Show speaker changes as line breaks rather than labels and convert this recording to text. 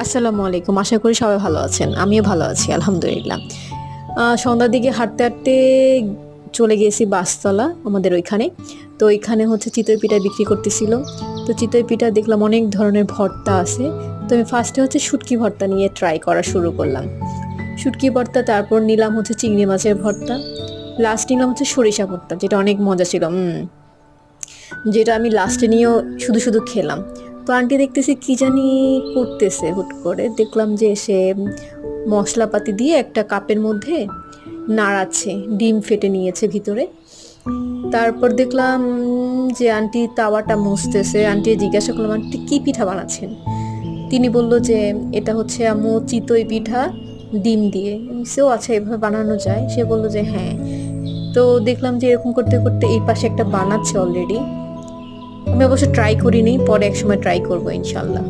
আসসালামু আলাইকুম। আশা করি সবাই ভালো আছেন। আমিও ভালো আছি আলহামদুলিল্লাহ। সন্ধ্যার দিকে হাঁটতে, হাঁটতে চলে গিয়েছি বাসতলা আমাদের ওইখানে। তো ওইখানে হচ্ছে চিতই পিঠা বিক্রি করতেছিল। তো চিতই পিঠা দেখলাম অনেক ধরনের ভর্তা আছে। তো আমি ফার্স্টে হচ্ছে শুটকি ভর্তা নিয়ে ট্রাই করা শুরু করলাম। শুটকি ভর্তা, তারপর নিলাম হচ্ছে চিংড়ি মাছের ভর্তা। লাস্ট নিলাম হচ্ছে সরিষা ভর্তা, যেটা অনেক মজা ছিল। যেটা আমি লাস্টে নিয়েও শুধু শুধু খেলাম। তো আন্টি দেখতেছি কি জানি করতেছে, হুট করে দেখলাম যে সে মশলাপাতি দিয়ে একটা কাপের মধ্যে নাড়াচ্ছে, ডিম ফেটে নিয়েছে ভিতরে। তারপর দেখলাম যে আন্টি তাওয়াটা মুছতেছে। আন্টি জিজ্ঞাসা করলাম, আন্টি কি পিঠা বানাচ্ছেন? তিনি বলল যে এটা হচ্ছে আম্মু চিতই পিঠা ডিম দিয়ে। সেও আচ্ছা, এভাবে বানানো যায়? সে বলল যে হ্যাঁ। তো দেখলাম যে এরকম করতে করতে এই পাশে একটা বানাচ্ছে অলরেডি। আমি অবশ্য ট্রাই করিনি, পরে এক সময় ট্রাই করবো ইনশাল্লাহ।